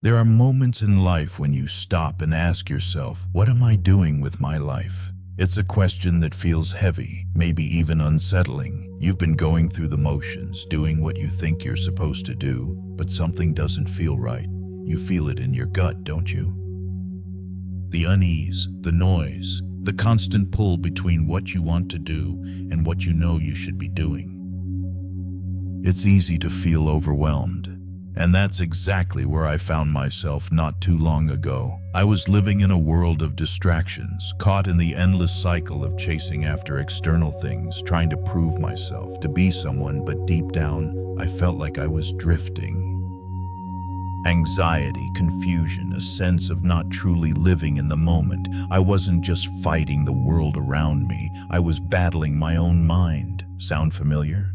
There are moments in life when you stop and ask yourself, what am I doing with my life? It's a question that feels heavy, maybe even unsettling. You've been going through the motions, doing what you think you're supposed to do, but something doesn't feel right. You feel it in your gut, don't you? The unease, the noise, the constant pull between what you want to do and what you know you should be doing. It's easy to feel overwhelmed. And that's exactly where I found myself not too long ago. I was living in a world of distractions, caught in the endless cycle of chasing after external things, trying to prove myself, to be someone, but deep down, I felt like I was drifting. Anxiety, confusion, a sense of not truly living in the moment. I wasn't just fighting the world around me, I was battling my own mind. Sound familiar?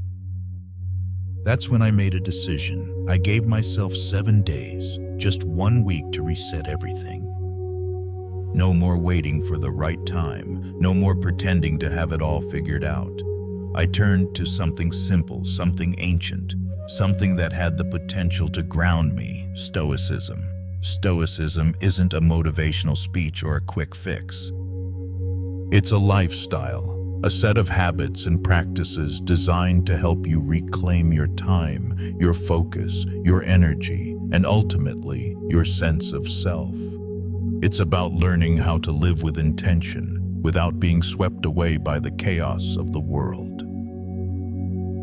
That's when I made a decision. I gave myself 7 days, just 1 week to reset everything. No more waiting for the right time, no more pretending to have it all figured out. I turned to something simple, something ancient, something that had the potential to ground me: stoicism. Stoicism isn't a motivational speech or a quick fix. It's a lifestyle. A set of habits and practices designed to help you reclaim your time, your focus, your energy, and ultimately, your sense of self. It's about learning how to live with intention without being swept away by the chaos of the world.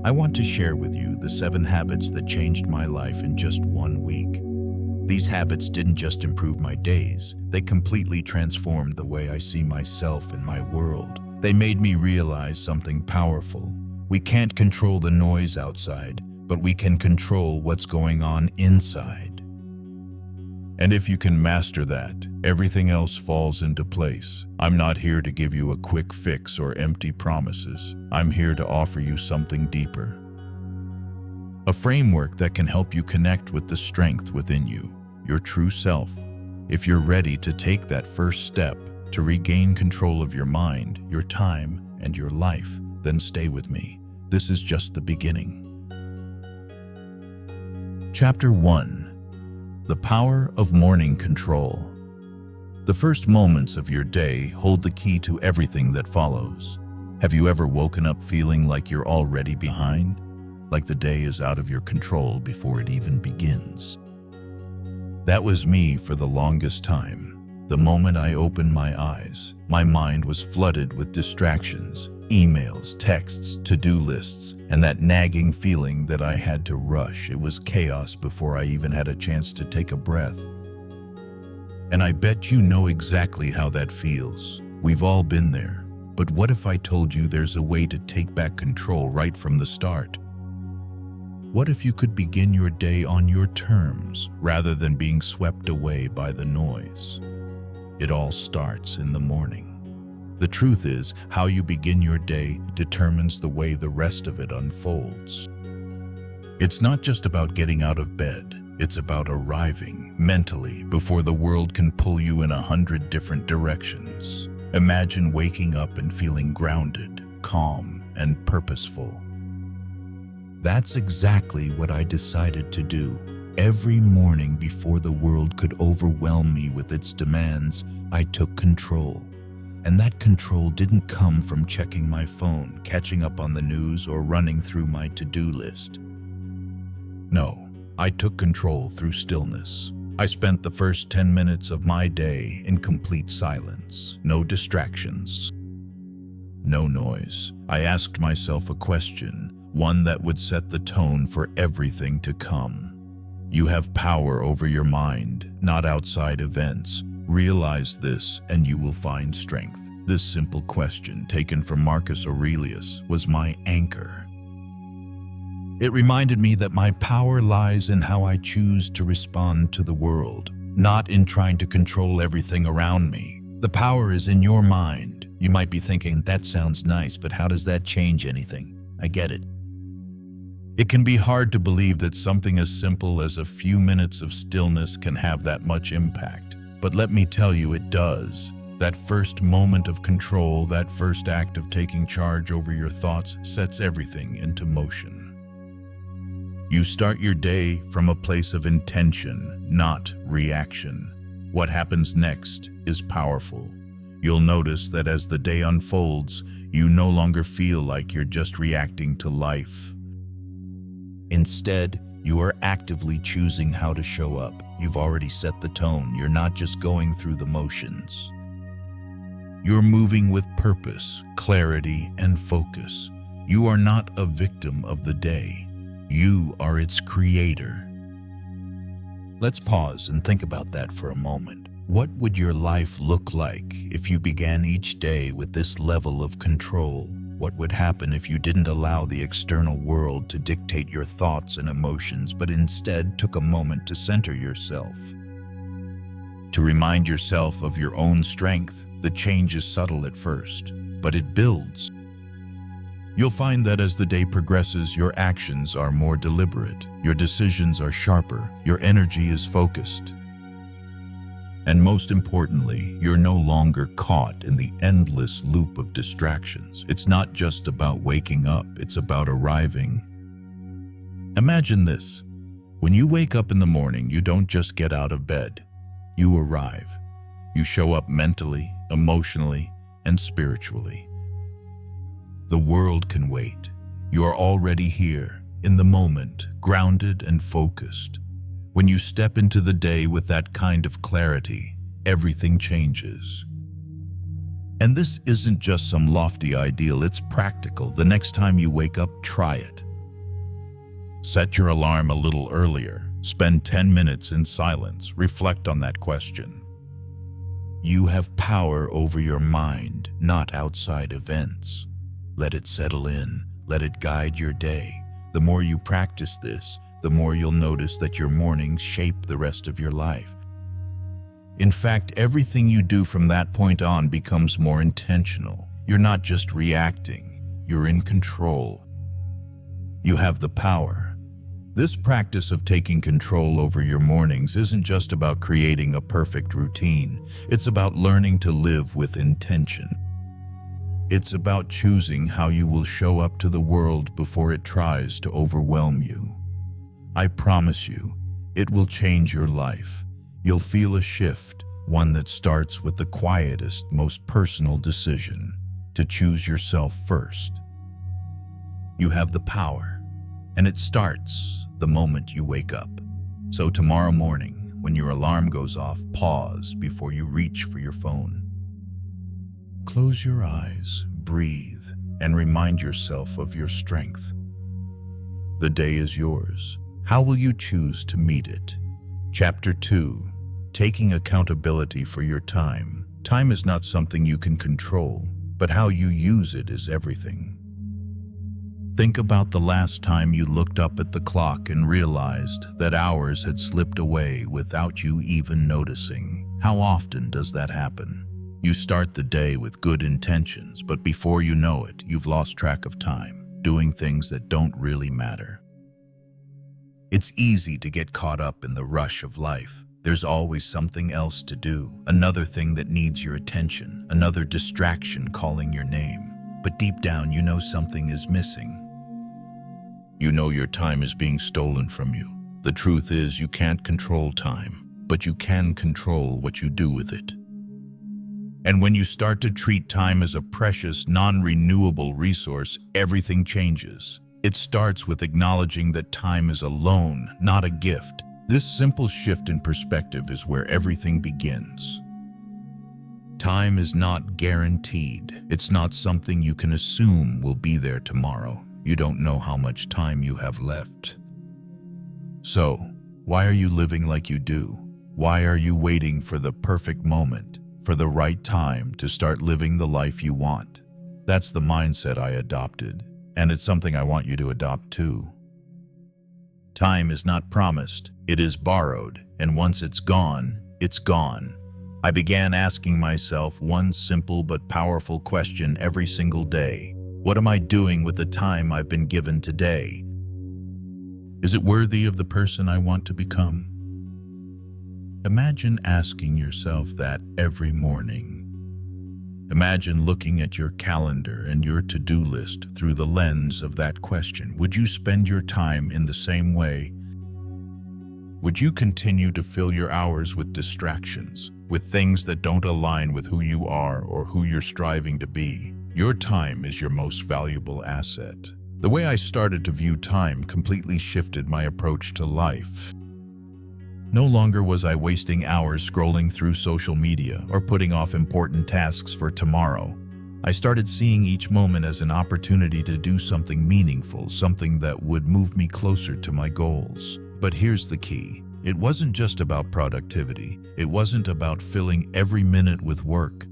I want to share with you the 7 habits that changed my life in just 1 week. These habits didn't just improve my days, they completely transformed the way I see myself and my world. They made me realize something powerful. We can't control the noise outside, but we can control what's going on inside. And if you can master that, everything else falls into place. I'm not here to give you a quick fix or empty promises. I'm here to offer you something deeper. A framework that can help you connect with the strength within you, your true self. If you're ready to take that first step, to regain control of your mind, your time, and your life, then stay with me. This is just the beginning. Chapter 1. The Power of Morning Control. The first moments of your day hold the key to everything that follows. Have you ever woken up feeling like you're already behind? Like the day is out of your control before it even begins? That was me for the longest time. The moment I opened my eyes, my mind was flooded with distractions, emails, texts, to-do lists, and that nagging feeling that I had to rush. It was chaos before I even had a chance to take a breath. And I bet you know exactly how that feels. We've all been there. But what if I told you there's a way to take back control right from the start? What if you could begin your day on your terms, rather than being swept away by the noise? It all starts in the morning. The truth is, how you begin your day determines the way the rest of it unfolds. It's not just about getting out of bed. It's about arriving mentally before the world can pull you in 100 different directions. Imagine waking up and feeling grounded, calm, and purposeful. That's exactly what I decided to do. Every morning before the world could overwhelm me with its demands, I took control. And that control didn't come from checking my phone, catching up on the news, or running through my to-do list. No, I took control through stillness. I spent the first 10 minutes of my day in complete silence. No distractions. No noise. I asked myself a question, one that would set the tone for everything to come. You have power over your mind, not outside events. Realize this, and you will find strength. This simple question, taken from Marcus Aurelius, was my anchor. It reminded me that my power lies in how I choose to respond to the world, not in trying to control everything around me. The power is in your mind. You might be thinking, that sounds nice, but how does that change anything? I get it. It can be hard to believe that something as simple as a few minutes of stillness can have that much impact. But let me tell you, it does. That first moment of control, that first act of taking charge over your thoughts, sets everything into motion. You start your day from a place of intention, not reaction. What happens next is powerful. You'll notice that as the day unfolds, you no longer feel like you're just reacting to life. Instead, you are actively choosing how to show up. You've already set the tone. You're not just going through the motions. You're moving with purpose, clarity, and focus. You are not a victim of the day. You are its creator. Let's pause and think about that for a moment. What would your life look like if you began each day with this level of control? What would happen if you didn't allow the external world to dictate your thoughts and emotions, but instead took a moment to center yourself? To remind yourself of your own strength. The change is subtle at first, but it builds. You'll find that as the day progresses, your actions are more deliberate, your decisions are sharper, your energy is focused. And most importantly, you're no longer caught in the endless loop of distractions. It's not just about waking up, it's about arriving. Imagine this. When you wake up in the morning, you don't just get out of bed. You arrive. You show up mentally, emotionally, and spiritually. The world can wait. You are already here, in the moment, grounded and focused. When you step into the day with that kind of clarity, everything changes. And this isn't just some lofty ideal, it's practical. The next time you wake up, try it. Set your alarm a little earlier. Spend 10 minutes in silence. Reflect on that question. You have power over your mind, not outside events. Let it settle in. Let it guide your day. The more you practice this, the more you'll notice that your mornings shape the rest of your life. In fact, everything you do from that point on becomes more intentional. You're not just reacting, you're in control. You have the power. This practice of taking control over your mornings isn't just about creating a perfect routine. It's about learning to live with intention. It's about choosing how you will show up to the world before it tries to overwhelm you. I promise you, it will change your life. You'll feel a shift, one that starts with the quietest, most personal decision, to choose yourself first. You have the power, and it starts the moment you wake up. So tomorrow morning, when your alarm goes off, pause before you reach for your phone. Close your eyes, breathe, and remind yourself of your strength. The day is yours. How will you choose to meet it? Chapter 2. Taking accountability for your time. Time is not something you can control, but how you use it is everything. Think about the last time you looked up at the clock and realized that hours had slipped away without you even noticing. How often does that happen? You start the day with good intentions, but before you know it, you've lost track of time, doing things that don't really matter. It's easy to get caught up in the rush of life. There's always something else to do, another thing that needs your attention, another distraction calling your name. But deep down, you know something is missing. You know your time is being stolen from you. The truth is, you can't control time, but you can control what you do with it. And when you start to treat time as a precious, non-renewable resource, everything changes. It starts with acknowledging that time is a loan, not a gift. This simple shift in perspective is where everything begins. Time is not guaranteed. It's not something you can assume will be there tomorrow. You don't know how much time you have left. So, why are you living like you do? Why are you waiting for the perfect moment, for the right time to start living the life you want? That's the mindset I adopted, and it's something I want you to adopt too. Time is not promised, it is borrowed, and once it's gone, it's gone. I began asking myself one simple but powerful question every single day. What am I doing with the time I've been given today? Is it worthy of the person I want to become? Imagine asking yourself that every morning. Imagine looking at your calendar and your to-do list through the lens of that question. Would you spend your time in the same way? Would you continue to fill your hours with distractions, with things that don't align with who you are or who you're striving to be? Your time is your most valuable asset. The way I started to view time completely shifted my approach to life. No longer was I wasting hours scrolling through social media or putting off important tasks for tomorrow. I started seeing each moment as an opportunity to do something meaningful, something that would move me closer to my goals. But here's the key. It wasn't just about productivity. It wasn't about filling every minute with work.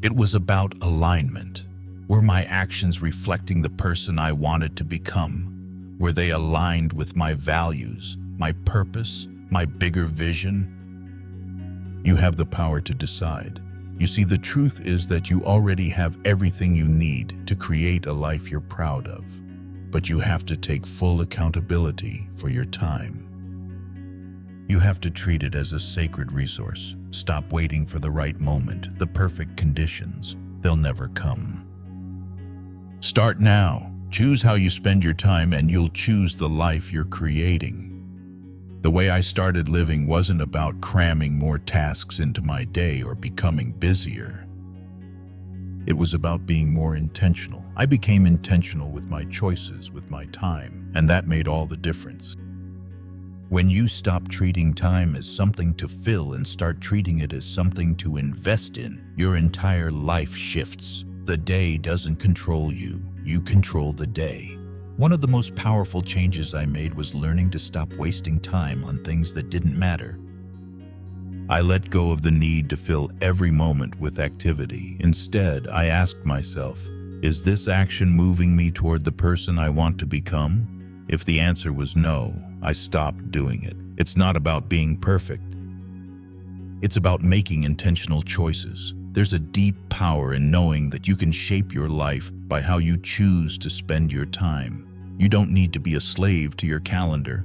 It was about alignment. Were my actions reflecting the person I wanted to become? Were they aligned with my values, my purpose, my bigger vision? You have the power to decide. You see, the truth is that you already have everything you need to create a life you're proud of. But you have to take full accountability for your time. You have to treat it as a sacred resource. Stop waiting for the right moment, the perfect conditions. They'll never come. Start now. Choose how you spend your time and you'll choose the life you're creating. The way I started living wasn't about cramming more tasks into my day or becoming busier. It was about being more intentional. I became intentional with my choices, with my time, and that made all the difference. When you stop treating time as something to fill and start treating it as something to invest in, your entire life shifts. The day doesn't control you, you control the day. One of the most powerful changes I made was learning to stop wasting time on things that didn't matter. I let go of the need to fill every moment with activity. Instead, I asked myself, is this action moving me toward the person I want to become? If the answer was no, I stopped doing it. It's not about being perfect. It's about making intentional choices. There's a deep power in knowing that you can shape your life by how you choose to spend your time. You don't need to be a slave to your calendar.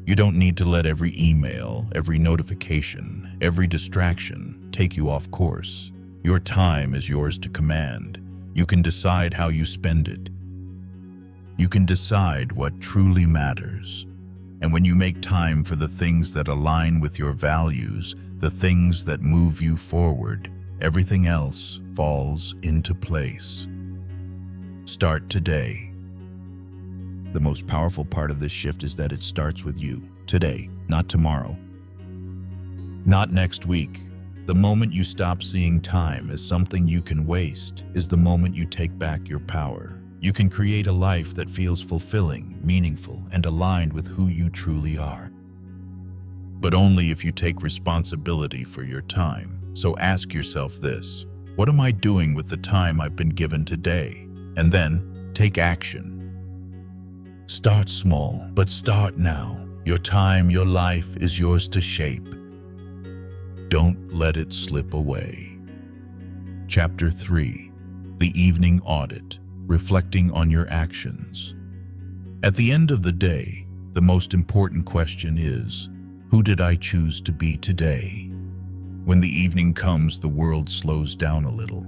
You don't need to let every email, every notification, every distraction take you off course. Your time is yours to command. You can decide how you spend it. You can decide what truly matters. And when you make time for the things that align with your values, the things that move you forward, everything else falls into place. Start today. The most powerful part of this shift is that it starts with you, today, not tomorrow, not next week. The moment you stop seeing time as something you can waste is the moment you take back your power. You can create a life that feels fulfilling, meaningful, and aligned with who you truly are. But only if you take responsibility for your time. So ask yourself this: what am I doing with the time I've been given today? And then take action. Start small, but start now. Your time, your life is yours to shape. Don't let it slip away. Chapter 3: The Evening Audit. Reflecting on your actions. At the end of the day, the most important question is, who did I choose to be today? When the evening comes, the world slows down a little.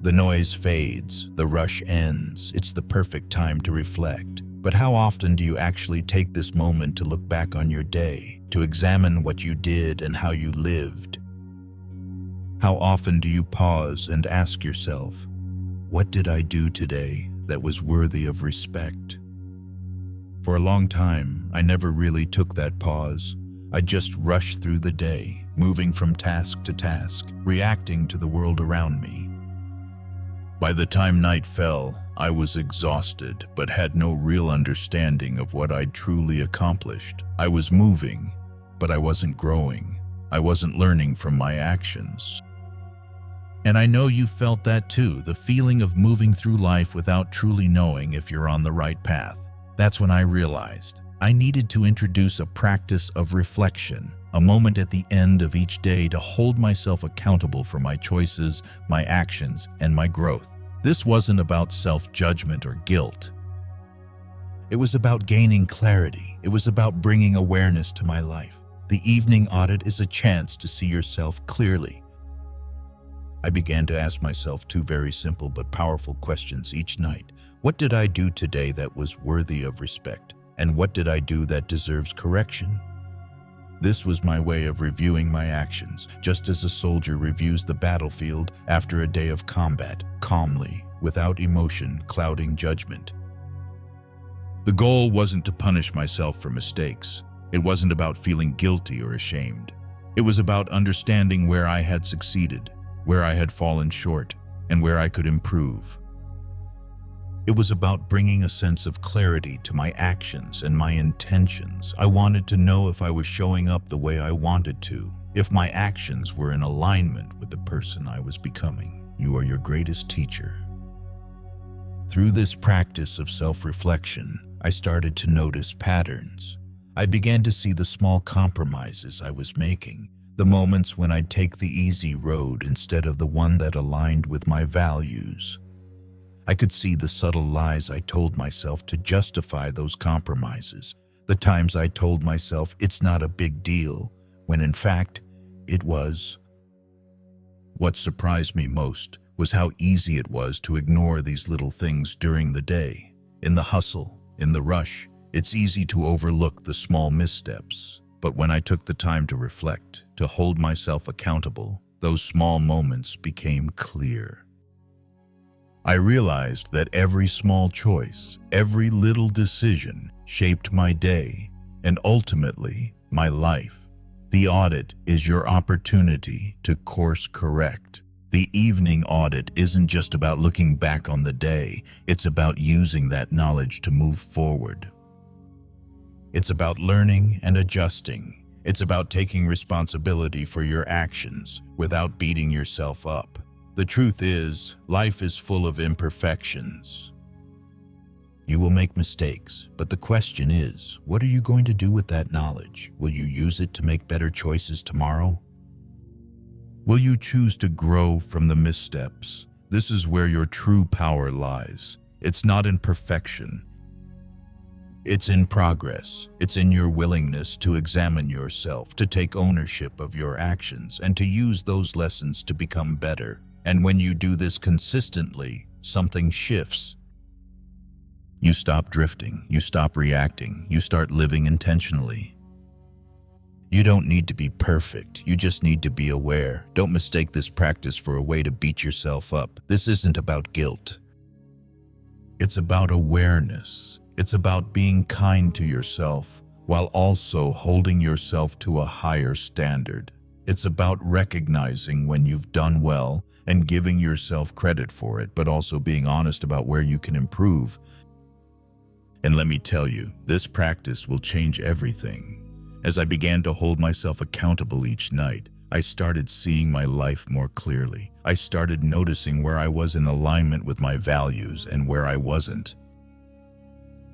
The noise fades, the rush ends. It's the perfect time to reflect. But how often do you actually take this moment to look back on your day, to examine what you did and how you lived? How often do you pause and ask yourself, what did I do today that was worthy of respect? For a long time, I never really took that pause. I just rushed through the day, moving from task to task, reacting to the world around me. By the time night fell, I was exhausted, but had no real understanding of what I'd truly accomplished. I was moving, but I wasn't growing. I wasn't learning from my actions. And I know you felt that too, the feeling of moving through life without truly knowing if you're on the right path. That's when I realized I needed to introduce a practice of reflection, a moment at the end of each day to hold myself accountable for my choices, my actions, and my growth. This wasn't about self-judgment or guilt. It was about gaining clarity. It was about bringing awareness to my life. The evening audit is a chance to see yourself clearly. I began to ask myself two very simple but powerful questions each night. What did I do today that was worthy of respect? And what did I do that deserves correction? This was my way of reviewing my actions, just as a soldier reviews the battlefield after a day of combat, calmly, without emotion clouding judgment. The goal wasn't to punish myself for mistakes. It wasn't about feeling guilty or ashamed. It was about understanding where I had succeeded, where I had fallen short, and where I could improve. It was about bringing a sense of clarity to my actions and my intentions. I wanted to know if I was showing up the way I wanted to, if my actions were in alignment with the person I was becoming. You are your greatest teacher. Through this practice of self-reflection, I started to notice patterns. I began to see the small compromises I was making, the moments when I'd take the easy road instead of the one that aligned with my values. I could see the subtle lies I told myself to justify those compromises, the times I told myself it's not a big deal, when in fact, it was. What surprised me most was how easy it was to ignore these little things during the day. In the hustle, in the rush, it's easy to overlook the small missteps. But when I took the time to reflect, to hold myself accountable, those small moments became clear. I realized that every small choice, every little decision shaped my day and ultimately my life. The audit is your opportunity to course correct. The evening audit isn't just about looking back on the day, it's about using that knowledge to move forward. It's about learning and adjusting. It's about taking responsibility for your actions without beating yourself up. The truth is, life is full of imperfections. You will make mistakes, but the question is, what are you going to do with that knowledge? Will you use it to make better choices tomorrow? Will you choose to grow from the missteps? This is where your true power lies. It's not in perfection. It's in progress. It's in your willingness to examine yourself, to take ownership of your actions, and to use those lessons to become better. And when you do this consistently, something shifts. You stop drifting, you stop reacting, you start living intentionally. You don't need to be perfect, you just need to be aware. Don't mistake this practice for a way to beat yourself up. This isn't about guilt. It's about awareness. It's about being kind to yourself while also holding yourself to a higher standard. It's about recognizing when you've done well and giving yourself credit for it, but also being honest about where you can improve. And let me tell you, this practice will change everything. As I began to hold myself accountable each night, I started seeing my life more clearly. I started noticing where I was in alignment with my values and where I wasn't.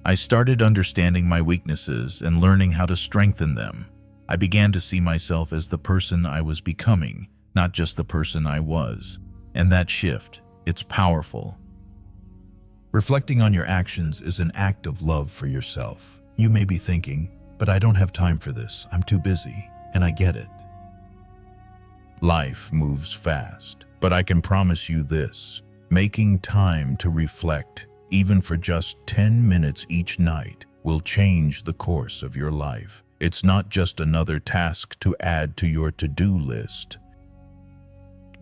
I started understanding my weaknesses and learning how to strengthen them. I began to see myself as the person I was becoming, not just the person I was. And that shift, it's powerful. Reflecting on your actions is an act of love for yourself. You may be thinking, but I don't have time for this. I'm too busy, and I get it. Life moves fast, but I can promise you this. Making time to reflect, even for just 10 minutes each night, will change the course of your life. It's not just another task to add to your to-do list.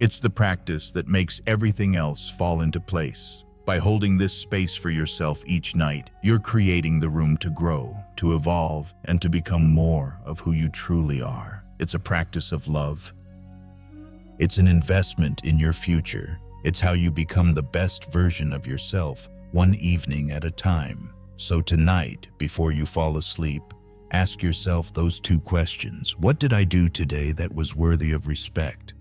It's the practice that makes everything else fall into place. By holding this space for yourself each night, you're creating the room to grow, to evolve, and to become more of who you truly are. It's a practice of love. It's an investment in your future. It's how you become the best version of yourself, one evening at a time. So tonight, before you fall asleep, ask yourself those two questions. What did I do today that was worthy of respect?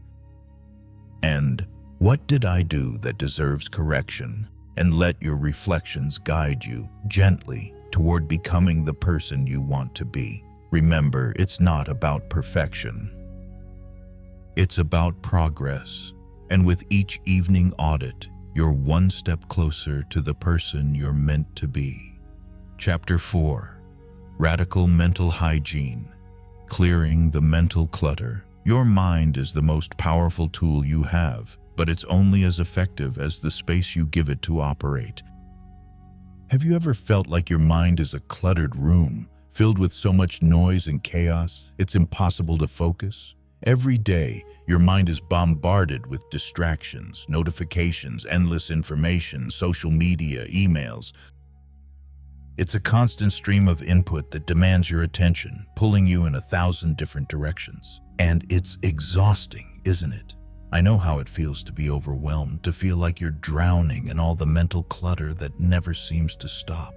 And what did I do that deserves correction? And let your reflections guide you gently toward becoming the person you want to be. Remember, it's not about perfection. It's about progress. And with each evening audit, you're one step closer to the person you're meant to be. Chapter 4. Radical Mental Hygiene. Clearing the mental clutter. Your mind is the most powerful tool you have, but it's only as effective as the space you give it to operate. Have you ever felt like your mind is a cluttered room, filled with so much noise and chaos, it's impossible to focus? Every day, your mind is bombarded with distractions, notifications, endless information, social media, emails. It's a constant stream of input that demands your attention, pulling you in 1,000 different directions. And it's exhausting, isn't it? I know how it feels to be overwhelmed, to feel like you're drowning in all the mental clutter that never seems to stop.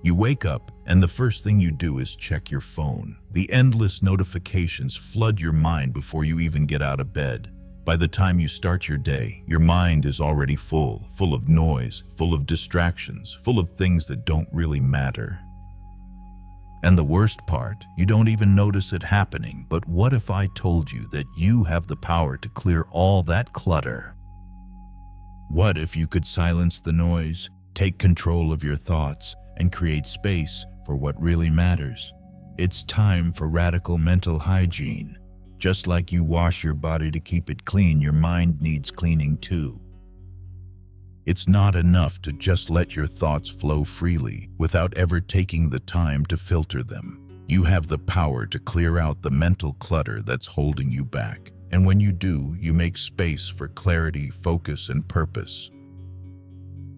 You wake up, and the first thing you do is check your phone. The endless notifications flood your mind before you even get out of bed. By the time you start your day, your mind is already full of noise, full of distractions, full of things that don't really matter. And the worst part, you don't even notice it happening. But what if I told you that you have the power to clear all that clutter? What if you could silence the noise, take control of your thoughts, and create space for what really matters? It's time for radical mental hygiene. Just like you wash your body to keep it clean, your mind needs cleaning too. It's not enough to just let your thoughts flow freely without ever taking the time to filter them. You have the power to clear out the mental clutter that's holding you back. And when you do, you make space for clarity, focus, and purpose.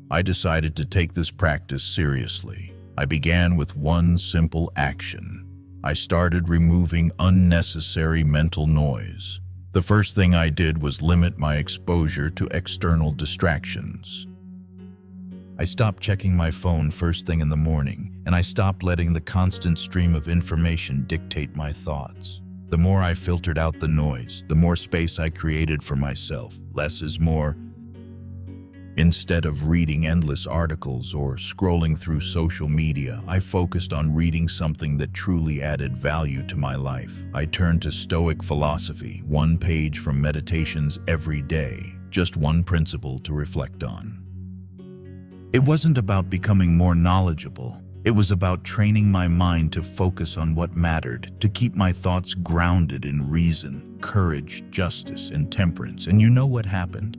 I decided to take this practice seriously. I began with one simple action. I started removing unnecessary mental noise. The first thing I did was limit my exposure to external distractions. I stopped checking my phone first thing in the morning, and I stopped letting the constant stream of information dictate my thoughts. The more I filtered out the noise, the more space I created for myself. Less is more. Instead of reading endless articles or scrolling through social media, I focused on reading something that truly added value to my life. I turned to stoic philosophy, one page from meditations every day, just one principle to reflect on. It wasn't about becoming more knowledgeable. It was about training my mind to focus on what mattered, to keep my thoughts grounded in reason, courage, justice, and temperance. And you know what happened?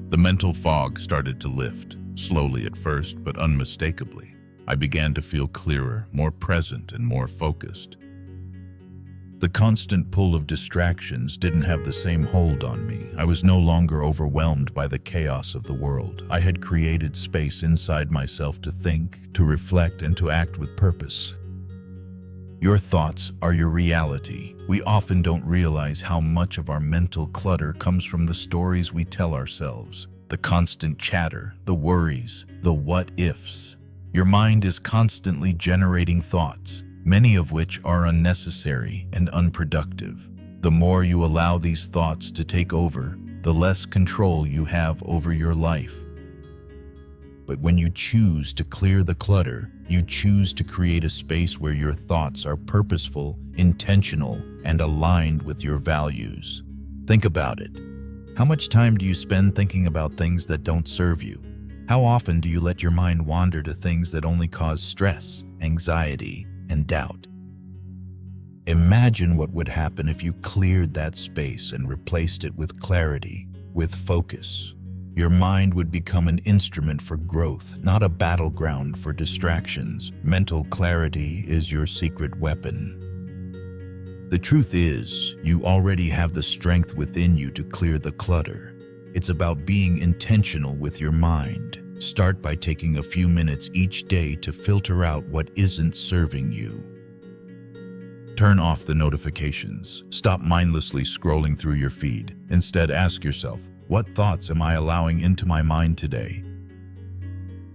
The mental fog started to lift, slowly at first, but unmistakably. I began to feel clearer, more present, and more focused. The constant pull of distractions didn't have the same hold on me. I was no longer overwhelmed by the chaos of the world. I had created space inside myself to think, to reflect, and to act with purpose. Your thoughts are your reality. We often don't realize how much of our mental clutter comes from the stories we tell ourselves, the constant chatter, the worries, the what-ifs. Your mind is constantly generating thoughts, many of which are unnecessary and unproductive. The more you allow these thoughts to take over, the less control you have over your life. But when you choose to clear the clutter, you choose to create a space where your thoughts are purposeful, intentional, and aligned with your values. Think about it. How much time do you spend thinking about things that don't serve you? How often do you let your mind wander to things that only cause stress, anxiety, and doubt? Imagine what would happen if you cleared that space and replaced it with clarity, with focus. Your mind would become an instrument for growth, not a battleground for distractions. Mental clarity is your secret weapon. The truth is, you already have the strength within you to clear the clutter. It's about being intentional with your mind. Start by taking a few minutes each day to filter out what isn't serving you. Turn off the notifications. Stop mindlessly scrolling through your feed. Instead, ask yourself, what thoughts am I allowing into my mind today?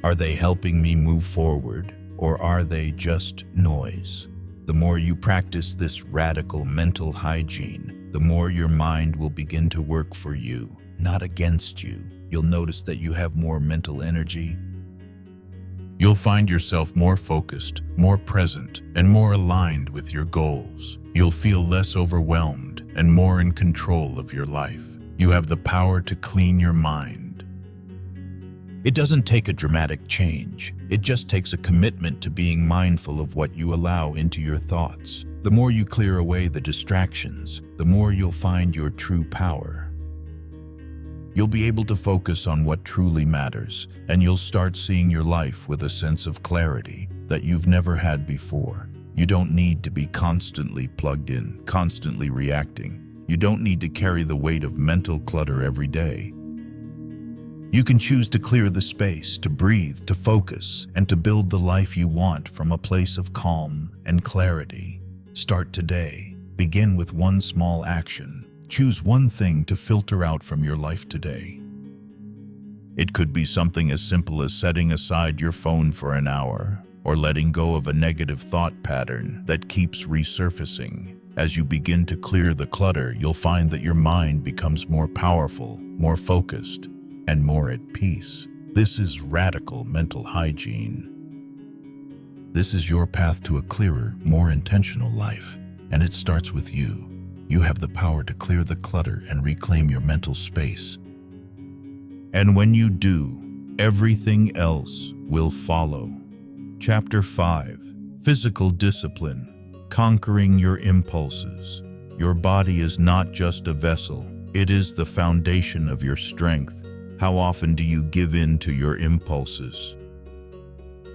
Are they helping me move forward, or are they just noise? The more you practice this radical mental hygiene, the more your mind will begin to work for you, not against you. You'll notice that you have more mental energy. You'll find yourself more focused, more present, and more aligned with your goals. You'll feel less overwhelmed and more in control of your life. You have the power to clean your mind. It doesn't take a dramatic change. It just takes a commitment to being mindful of what you allow into your thoughts. The more you clear away the distractions, the more you'll find your true power. You'll be able to focus on what truly matters, and you'll start seeing your life with a sense of clarity that you've never had before. You don't need to be constantly plugged in, constantly reacting. You don't need to carry the weight of mental clutter every day. You can choose to clear the space, to breathe, to focus, and to build the life you want from a place of calm and clarity. Start today. Begin with one small action. Choose one thing to filter out from your life today. It could be something as simple as setting aside your phone for an hour, or letting go of a negative thought pattern that keeps resurfacing. As you begin to clear the clutter, you'll find that your mind becomes more powerful, more focused, and more at peace. This is radical mental hygiene. This is your path to a clearer, more intentional life, and it starts with you. You have the power to clear the clutter and reclaim your mental space. And when you do, everything else will follow. Chapter 5. Physical discipline. Conquering your impulses. Your body is not just a vessel, it is the foundation of your strength. How often do you give in to your impulses?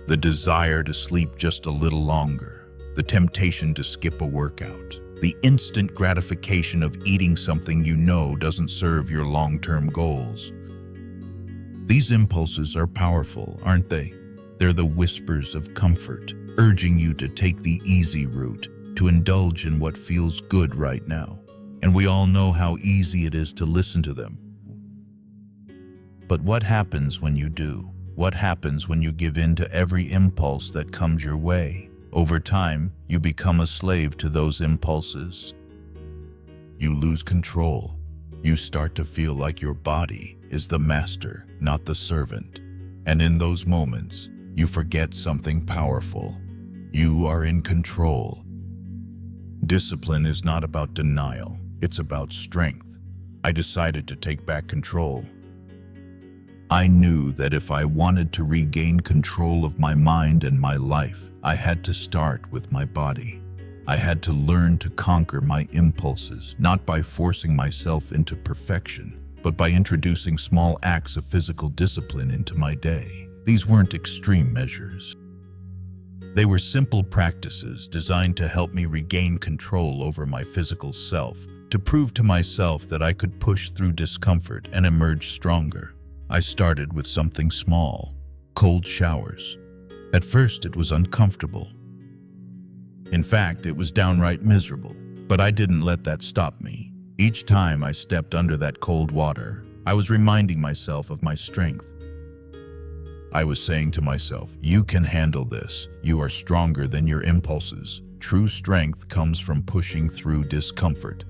The desire to sleep just a little longer, the temptation to skip a workout, the instant gratification of eating something you know doesn't serve your long-term goals. These impulses are powerful, aren't they? They're the whispers of comfort, urging you to take the easy route, to indulge in what feels good right now. And we all know how easy it is to listen to them. But what happens when you do? What happens when you give in to every impulse that comes your way? Over time, you become a slave to those impulses. You lose control. You start to feel like your body is the master, not the servant. And in those moments, you forget something powerful. You are in control. Discipline is not about denial, it's about strength. I decided to take back control. I knew that if I wanted to regain control of my mind and my life, I had to start with my body. I had to learn to conquer my impulses, not by forcing myself into perfection, but by introducing small acts of physical discipline into my day. These weren't extreme measures. They were simple practices designed to help me regain control over my physical self, to prove to myself that I could push through discomfort and emerge stronger. I started with something small, cold showers. At first, it was uncomfortable. In fact, it was downright miserable, but I didn't let that stop me. Each time I stepped under that cold water, I was reminding myself of my strength. I was saying to myself, you can handle this. You are stronger than your impulses. True strength comes from pushing through discomfort.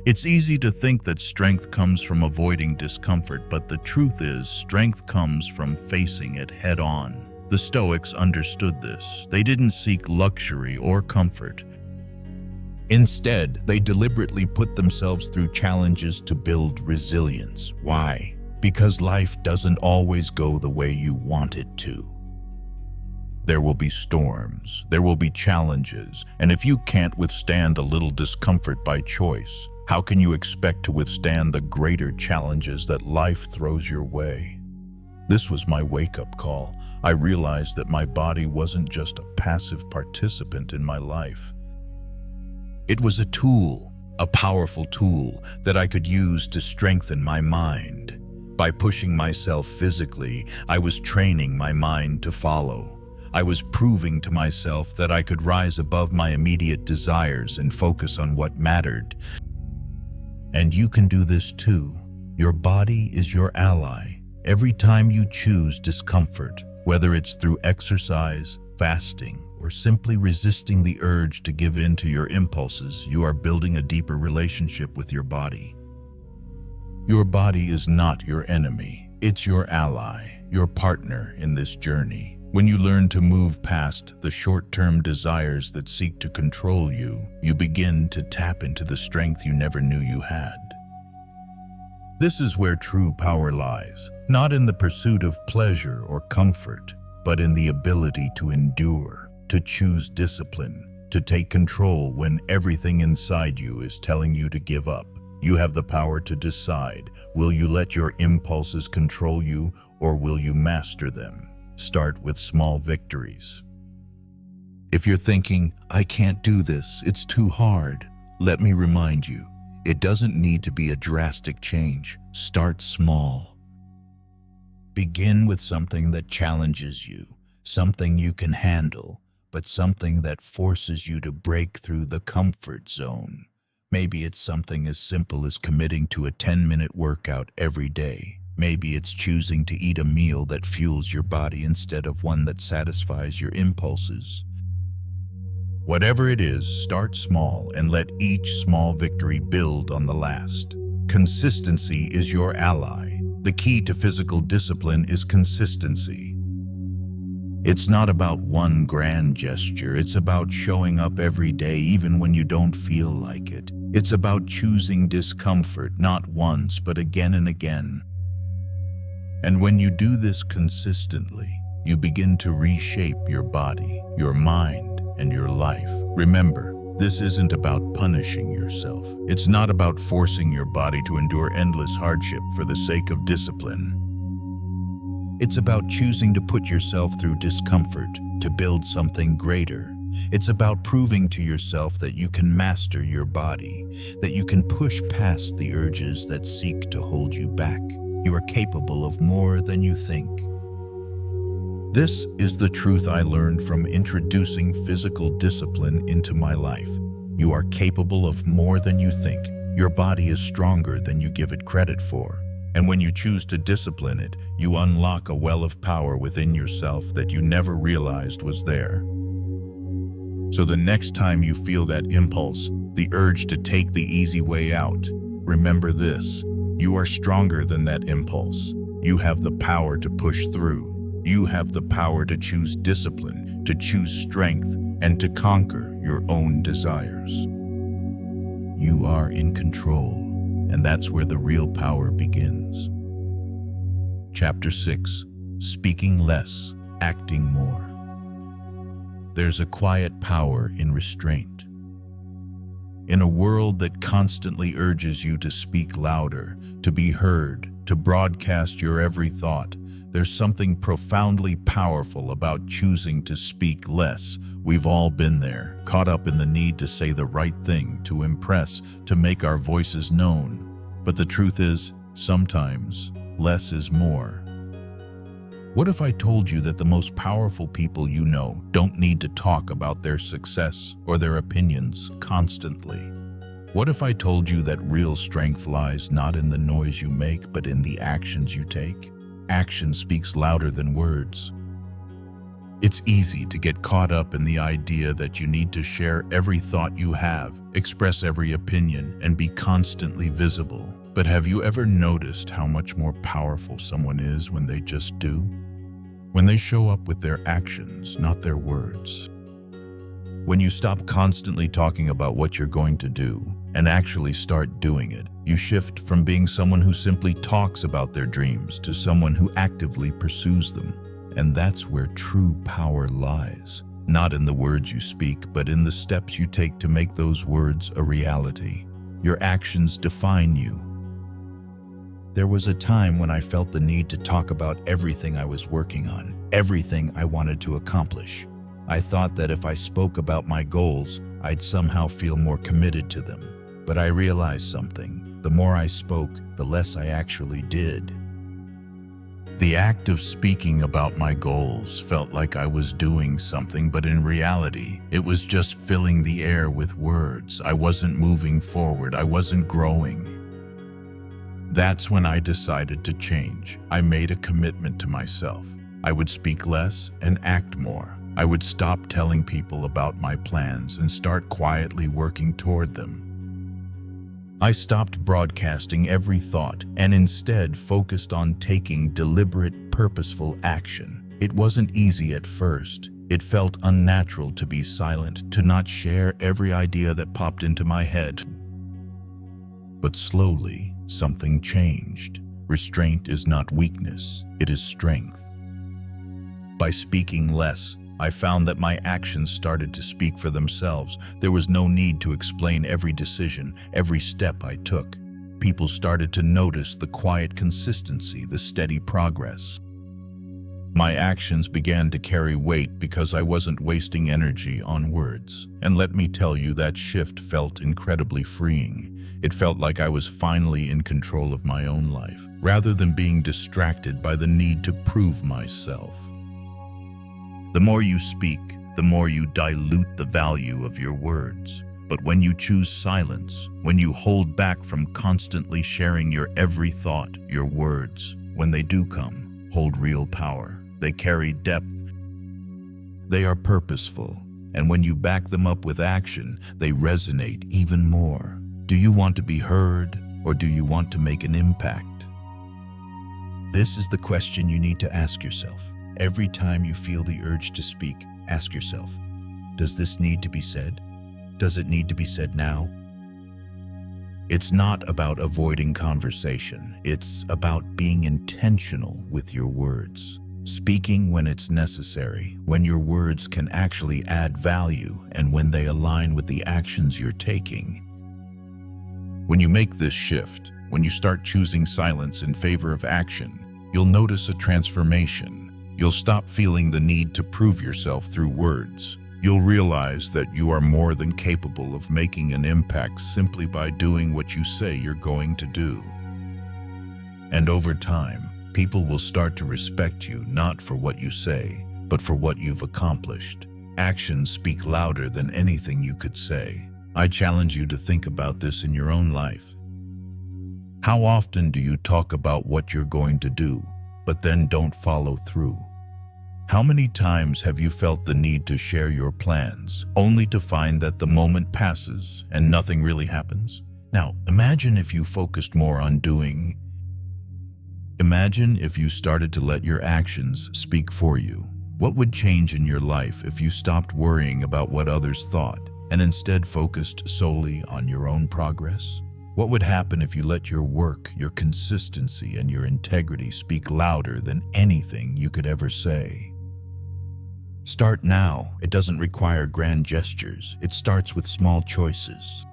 It's easy to think that strength comes from avoiding discomfort, but the truth is, strength comes from facing it head on. The Stoics understood this. They didn't seek luxury or comfort. Instead, they deliberately put themselves through challenges to build resilience. Why? Because life doesn't always go the way you want it to. There will be storms, there will be challenges, and if you can't withstand a little discomfort by choice, how can you expect to withstand the greater challenges that life throws your way? This was my wake-up call. I realized that my body wasn't just a passive participant in my life. It was a tool, a powerful tool that I could use to strengthen my mind. By pushing myself physically, I was training my mind to follow. I was proving to myself that I could rise above my immediate desires and focus on what mattered. And you can do this too. Your body is your ally. Every time you choose discomfort, whether it's through exercise, fasting, or simply resisting the urge to give in to your impulses, you are building a deeper relationship with your body. Your body is not your enemy. It's your ally, your partner in this journey. When you learn to move past the short-term desires that seek to control you, you begin to tap into the strength you never knew you had. This is where true power lies, not in the pursuit of pleasure or comfort, but in the ability to endure, to choose discipline, to take control when everything inside you is telling you to give up. You have the power to decide. Will you let your impulses control you, or will you master them? Start with small victories. If you're thinking, I can't do this, it's too hard, let me remind you, it doesn't need to be a drastic change. Start small. Begin with something that challenges you, something you can handle, but something that forces you to break through the comfort zone. Maybe it's something as simple as committing to a 10-minute workout every day. Maybe it's choosing to eat a meal that fuels your body instead of one that satisfies your impulses. Whatever it is, start small and let each small victory build on the last. Consistency is your ally. The key to physical discipline is consistency. It's not about one grand gesture, it's about showing up every day even when you don't feel like it. It's about choosing discomfort not once but again and again. And when you do this consistently, you begin to reshape your body, your mind, and your life. Remember, this isn't about punishing yourself. It's not about forcing your body to endure endless hardship for the sake of discipline. It's about choosing to put yourself through discomfort to build something greater. It's about proving to yourself that you can master your body, that you can push past the urges that seek to hold you back. You are capable of more than you think. This is the truth I learned from introducing physical discipline into my life. You are capable of more than you think. Your body is stronger than you give it credit for. And when you choose to discipline it, you unlock a well of power within yourself that you never realized was there. So the next time you feel that impulse, the urge to take the easy way out, remember this: you are stronger than that impulse. You have the power to push through. You have the power to choose discipline, to choose strength, and to conquer your own desires. You are in control, and that's where the real power begins. Chapter 6: Speaking less, acting more. There's a quiet power in restraint. In a world that constantly urges you to speak louder, to be heard, to broadcast your every thought, there's something profoundly powerful about choosing to speak less. We've all been there, caught up in the need to say the right thing, to impress, to make our voices known. But the truth is, sometimes, less is more. What if I told you that the most powerful people you know don't need to talk about their success or their opinions constantly? What if I told you that real strength lies not in the noise you make, but in the actions you take? Action speaks louder than words. It's easy to get caught up in the idea that you need to share every thought you have, express every opinion, and be constantly visible. But have you ever noticed how much more powerful someone is when they just do? When they show up with their actions, not their words. When you stop constantly talking about what you're going to do and actually start doing it, you shift from being someone who simply talks about their dreams to someone who actively pursues them. And that's where true power lies, not in the words you speak, but in the steps you take to make those words a reality. Your actions define you. There was a time when I felt the need to talk about everything I was working on, everything I wanted to accomplish. I thought that if I spoke about my goals, I'd somehow feel more committed to them. But I realized something. The more I spoke, the less I actually did. The act of speaking about my goals felt like I was doing something, but in reality, it was just filling the air with words. I wasn't moving forward. I wasn't growing. That's when I decided to change. I made a commitment to myself. I would speak less and act more. I would stop telling people about my plans and start quietly working toward them. I stopped broadcasting every thought and instead focused on taking deliberate, purposeful action. It wasn't easy at first. It felt unnatural to be silent, to not share every idea that popped into my head. But slowly, something changed. Restraint is not weakness, it is strength. By speaking less, I found that my actions started to speak for themselves. There was no need to explain every decision, every step I took. People started to notice the quiet consistency, the steady progress. My actions began to carry weight because I wasn't wasting energy on words. And let me tell you, that shift felt incredibly freeing. It felt like I was finally in control of my own life, rather than being distracted by the need to prove myself. The more you speak, the more you dilute the value of your words. But when you choose silence, when you hold back from constantly sharing your every thought, your words, when they do come, hold real power. They carry depth. They are purposeful. And when you back them up with action, they resonate even more. Do you want to be heard, or do you want to make an impact? This is the question you need to ask yourself. Every time you feel the urge to speak, ask yourself, does this need to be said? Does it need to be said now? It's not about avoiding conversation. It's about being intentional with your words. Speaking when it's necessary, when your words can actually add value, and when they align with the actions you're taking. When you make this shift, when you start choosing silence in favor of action, you'll notice a transformation. You'll stop feeling the need to prove yourself through words. You'll realize that you are more than capable of making an impact simply by doing what you say you're going to do. And over time, people will start to respect you not for what you say, but for what you've accomplished. Actions speak louder than anything you could say. I challenge you to think about this in your own life. How often do you talk about what you're going to do, but then don't follow through? How many times have you felt the need to share your plans, only to find that the moment passes and nothing really happens? Now, imagine if you focused more on doing. Imagine if you started to let your actions speak for you. What would change in your life if you stopped worrying about what others thought and instead focused solely on your own progress? What would happen if you let your work, your consistency, and your integrity speak louder than anything you could ever say? Start now. It doesn't require grand gestures. It starts with small choices.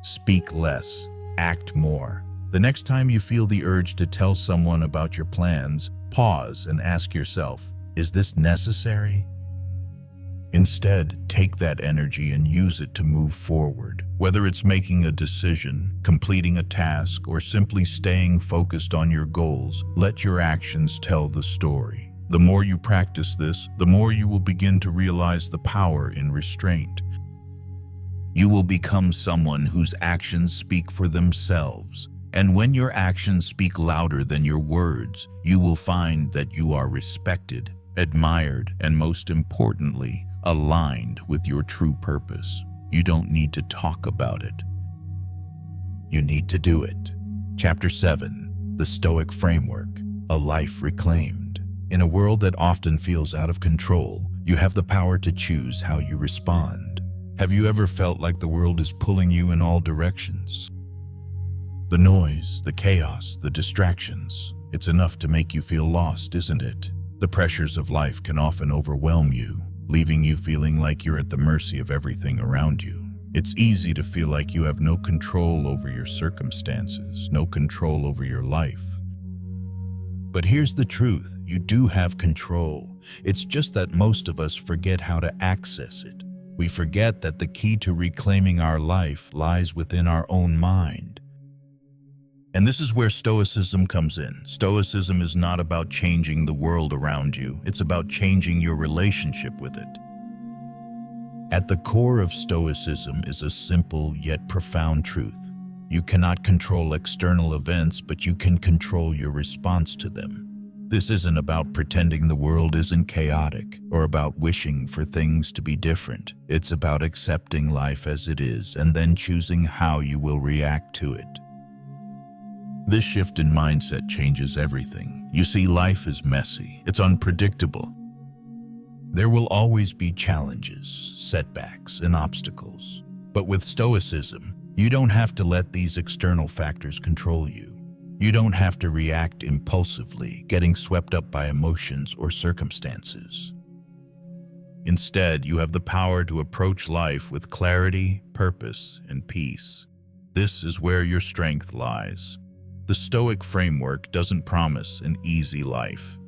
Speak less, act more. The next time you feel the urge to tell someone about your plans, pause and ask yourself, is this necessary? Instead, take that energy and use it to move forward. Whether it's making a decision, completing a task, or simply staying focused on your goals, let your actions tell the story. The more you practice this, the more you will begin to realize the power in restraint. You will become someone whose actions speak for themselves. And when your actions speak louder than your words, you will find that you are respected, admired, and most importantly, aligned with your true purpose. You don't need to talk about it. You need to do it. Chapter 7, The Stoic Framework, A Life Reclaimed. In a world that often feels out of control, you have the power to choose how you respond. Have you ever felt like the world is pulling you in all directions? The noise, the chaos, the distractions, it's enough to make you feel lost, isn't it? The pressures of life can often overwhelm you, leaving you feeling like you're at the mercy of everything around you. It's easy to feel like you have no control over your circumstances, no control over your life. But here's the truth, you do have control. It's just that most of us forget how to access it. We forget that the key to reclaiming our life lies within our own mind. And this is where Stoicism comes in. Stoicism is not about changing the world around you. It's about changing your relationship with it. At the core of Stoicism is a simple yet profound truth. You cannot control external events, but you can control your response to them. This isn't about pretending the world isn't chaotic or about wishing for things to be different. It's about accepting life as it is and then choosing how you will react to it. This shift in mindset changes everything. You see, life is messy. It's unpredictable. There will always be challenges, setbacks, and obstacles. But with Stoicism, you don't have to let these external factors control you. You don't have to react impulsively, getting swept up by emotions or circumstances. Instead, you have the power to approach life with clarity, purpose, and peace. This is where your strength lies. The Stoic framework doesn't promise an easy life.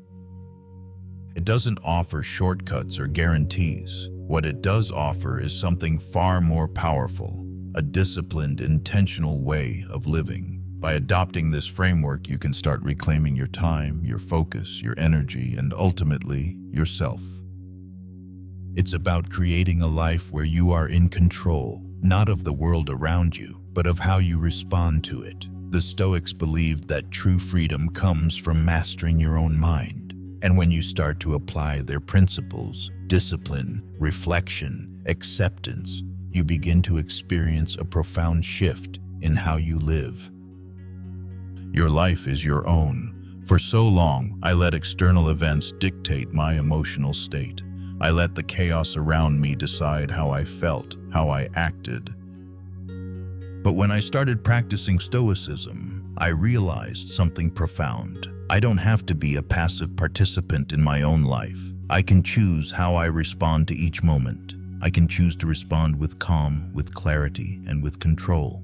It doesn't offer shortcuts or guarantees. What it does offer is something far more powerful, a disciplined, intentional way of living. By adopting this framework, you can start reclaiming your time, your focus, your energy, and ultimately, yourself. It's about creating a life where you are in control, not of the world around you, but of how you respond to it. The Stoics believed that true freedom comes from mastering your own mind. And when you start to apply their principles, discipline, reflection, acceptance, you begin to experience a profound shift in how you live. Your life is your own. For so long, I let external events dictate my emotional state. I let the chaos around me decide how I felt, how I acted. But when I started practicing Stoicism, I realized something profound. I don't have to be a passive participant in my own life. I can choose how I respond to each moment. I can choose to respond with calm, with clarity, and with control.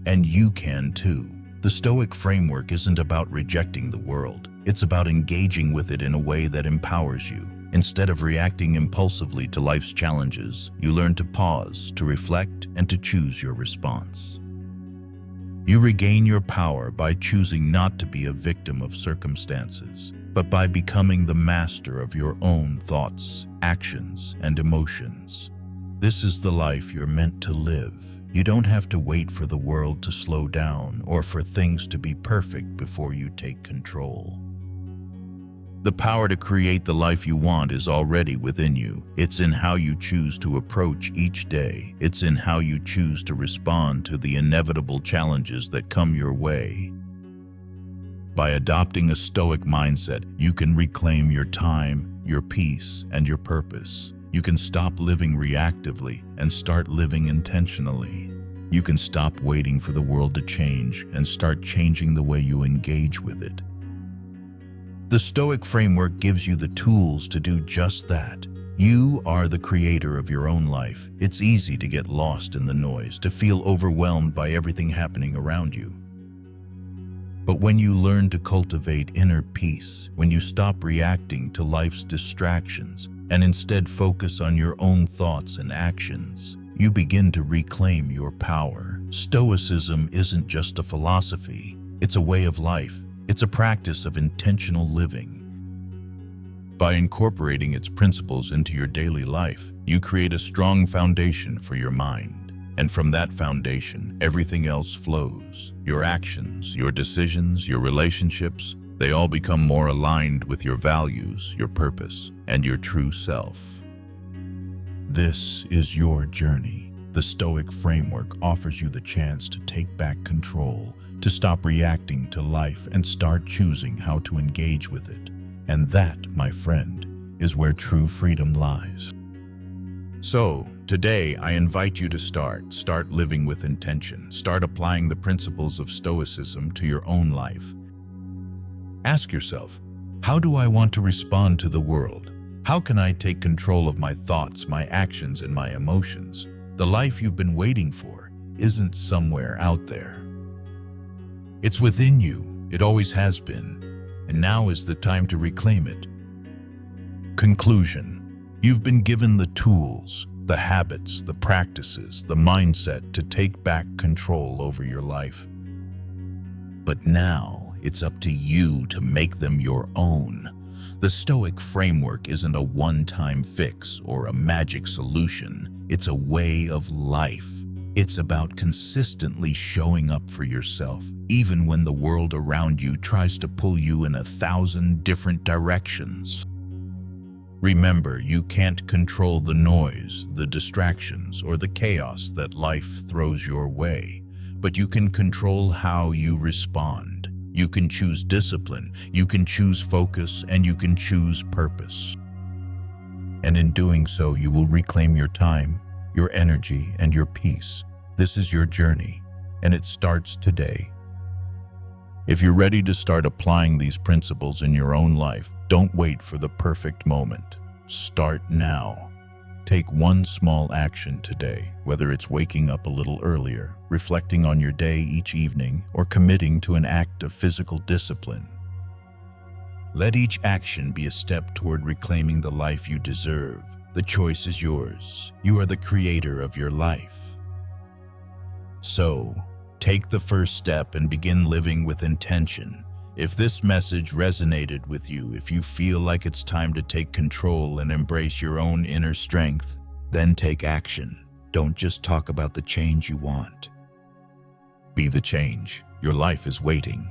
And you can too. The Stoic framework isn't about rejecting the world. It's about engaging with it in a way that empowers you. Instead of reacting impulsively to life's challenges, you learn to pause, to reflect, and to choose your response. You regain your power by choosing not to be a victim of circumstances, but by becoming the master of your own thoughts, actions, and emotions. This is the life you're meant to live. You don't have to wait for the world to slow down or for things to be perfect before you take control. The power to create the life you want is already within you. It's in how you choose to approach each day. It's in how you choose to respond to the inevitable challenges that come your way. By adopting a Stoic mindset, you can reclaim your time, your peace, and your purpose. You can stop living reactively and start living intentionally. You can stop waiting for the world to change and start changing the way you engage with it. The Stoic framework gives you the tools to do just that. You are the creator of your own life. It's easy to get lost in the noise, to feel overwhelmed by everything happening around you. But when you learn to cultivate inner peace, when you stop reacting to life's distractions and instead focus on your own thoughts and actions, you begin to reclaim your power. Stoicism isn't just a philosophy, it's a way of life. It's a practice of intentional living. By incorporating its principles into your daily life, you create a strong foundation for your mind. And from that foundation, everything else flows. Your actions, your decisions, your relationships, they all become more aligned with your values, your purpose, and your true self. This is your journey. The Stoic framework offers you the chance to take back control, to stop reacting to life and start choosing how to engage with it. And that, my friend, is where true freedom lies. So, today I invite you to start living with intention. Start applying the principles of Stoicism to your own life. Ask yourself, how do I want to respond to the world? How can I take control of my thoughts, my actions, and my emotions? The life you've been waiting for isn't somewhere out there. It's within you. It always has been. And now is the time to reclaim it. Conclusion. You've been given the tools, the habits, the practices, the mindset to take back control over your life. But now it's up to you to make them your own. The Stoic framework isn't a one-time fix or a magic solution. It's a way of life. It's about consistently showing up for yourself, even when the world around you tries to pull you in 1,000 different directions. Remember, you can't control the noise, the distractions, or the chaos that life throws your way, but you can control how you respond. You can choose discipline, you can choose focus, and you can choose purpose. And in doing so, you will reclaim your time, your energy, and your peace. This is your journey, and it starts today. If you're ready to start applying these principles in your own life, don't wait for the perfect moment. Start now. Take one small action today, whether it's waking up a little earlier, reflecting on your day each evening, or committing to an act of physical discipline. Let each action be a step toward reclaiming the life you deserve. The choice is yours. You are the creator of your life. So, take the first step and begin living with intention. If this message resonated with you, if you feel like it's time to take control and embrace your own inner strength, then take action. Don't just talk about the change you want. Be the change. Your life is waiting.